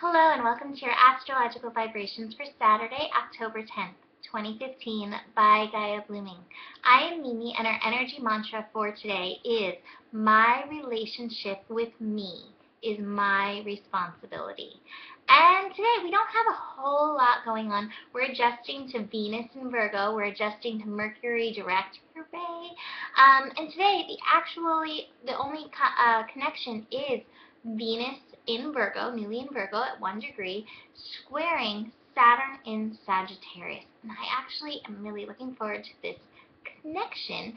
Hello and welcome to your astrological vibrations for Saturday, October 10th, 2015 by Gaia Blooming. I am Mimi and our energy mantra for today is my relationship with me is my responsibility. And today we don't have a whole lot going on. We're adjusting to Venus in Virgo. We're adjusting to Mercury direct. Hooray! And today the only connection is Venus in Virgo, newly in Virgo at 1 degree, squaring Saturn in Sagittarius. And I actually am really looking forward to this connection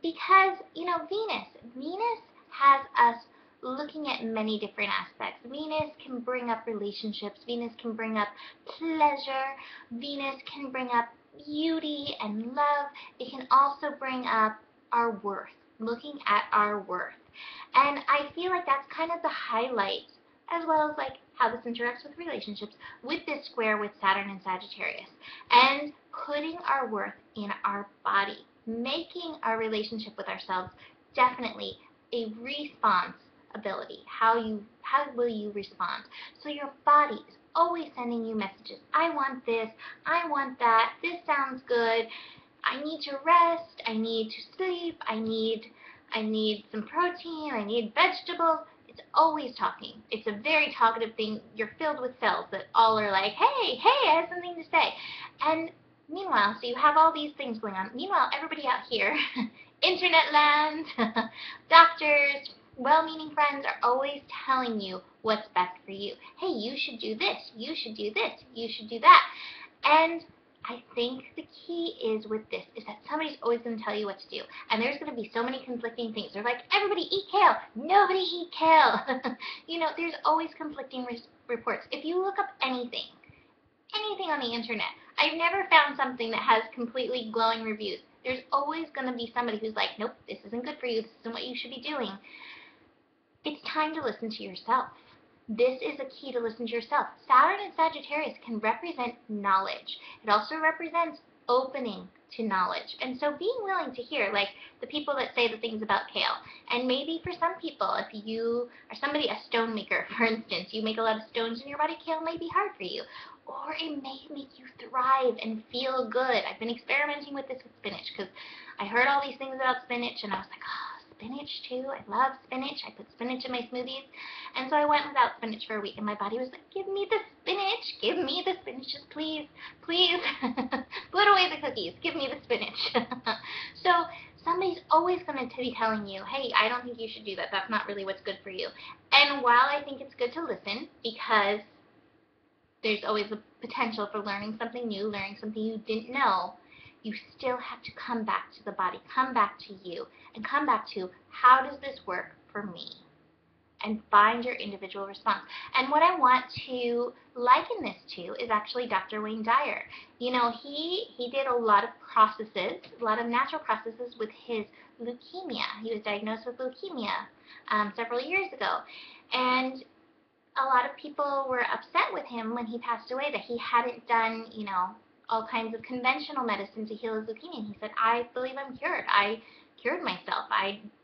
because, Venus has us looking at many different aspects. Venus can bring up relationships. Venus can bring up pleasure. Venus can bring up beauty and love. It can also bring up our worth, looking at our worth. And I feel like that's kind of the highlight, as well as like how this interacts with relationships, with this square with Saturn and Sagittarius. And putting our worth in our body, making our relationship with ourselves definitely a responsibility. How will you respond? So your body is always sending you messages. I want this, I want that, this sounds good, I need to rest, I need to sleep, I need some protein, I need vegetables. It's always talking. It's a very talkative thing. You're filled with cells that all are like, hey, I have something to say. And meanwhile, so you have all these things going on. Meanwhile, everybody out here, internet land, doctors, well-meaning friends are always telling you what's best for you. Hey, you should do this, you should do this, you should do that. And I think the key is with this is that somebody's always going to tell you what to do. And there's going to be so many conflicting things. They're like, everybody eat kale. Nobody eat kale. There's always conflicting reports. If you look up anything on the internet, I've never found something that has completely glowing reviews. There's always going to be somebody who's like, nope, this isn't good for you. This isn't what you should be doing. It's time to listen to yourself. This is a key to listen to yourself. Saturn and Sagittarius can represent knowledge. It also represents opening to knowledge. And so being willing to hear, like the people that say the things about kale. And maybe for some people, if you are a stone maker, for instance, you make a lot of stones in your body, kale may be hard for you. Or it may make you thrive and feel good. I've been experimenting with this with spinach because I heard all these things about spinach and I was like, spinach too. I love spinach. I put spinach in my smoothies. And so I went without spinach for a week and my body was like, give me the spinach. Give me the spinach, just please. Please. Put away the cookies. Give me the spinach. So somebody's always going to be telling you, hey, I don't think you should do that. That's not really what's good for you. And while I think it's good to listen because there's always the potential for learning something new, learning something you didn't know, you still have to come back to the body, come back to you, and come back to how does this work for me? And find your individual response. And what I want to liken this to is actually Dr. Wayne Dyer. He did a lot of processes, a lot of natural processes with his leukemia. He was diagnosed with leukemia several years ago. And a lot of people were upset with him when he passed away that he hadn't done, all kinds of conventional medicine to heal his leukemia. And he said, I believe I'm cured. I cured myself.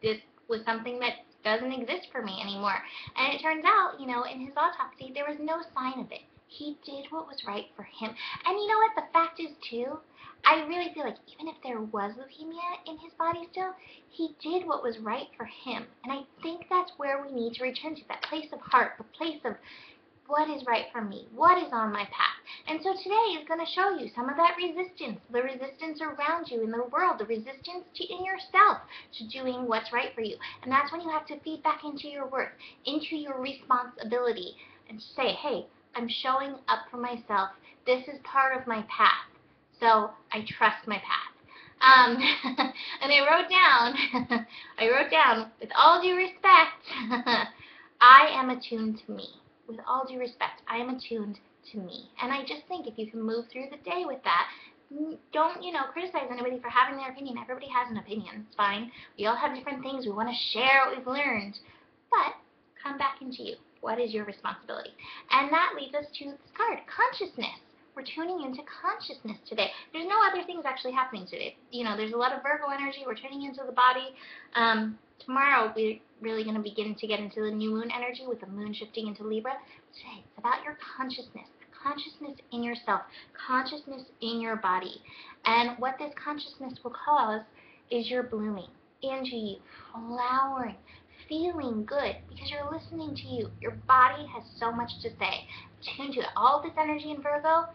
This was something that doesn't exist for me anymore. And it turns out, in his autopsy, there was no sign of it. He did what was right for him. And you know what? The fact is, too, I really feel like even if there was leukemia in his body still, he did what was right for him. And I think that's where we need to return to, that place of heart, the place of what is right for me, what is on my path. And so today is going to show you some of that resistance, the resistance around you in the world, the resistance in yourself to doing what's right for you. And that's when you have to feed back into your worth, into your responsibility, and say, hey, I'm showing up for myself. This is part of my path. So I trust my path. And I wrote down, with all due respect, I am attuned to me. With all due respect, I am attuned to me. And I just think if you can move through the day with that, don't, criticize anybody for having their opinion. Everybody has an opinion. It's fine. We all have different things. We want to share what we've learned. But come back into you. What is your responsibility? And that leads us to this card, consciousness. We're tuning into consciousness today. There's no other things actually happening today. There's a lot of Virgo energy. We're tuning into the body. Tomorrow, really going to begin to get into the new moon energy with the moon shifting into Libra. Today, it's about your consciousness in yourself, consciousness in your body. And what this consciousness will cause is your blooming into you, flowering, feeling good because you're listening to you. Your body has so much to say. Attune to it. All this energy in Virgo,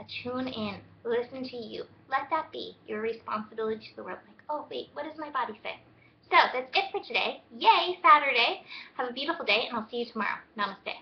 attune in, listen to you. Let that be your responsibility to the world. Like, oh wait, what does my body say? So that's it for today. Yay, Saturday. Have a beautiful day, and I'll see you tomorrow. Namaste.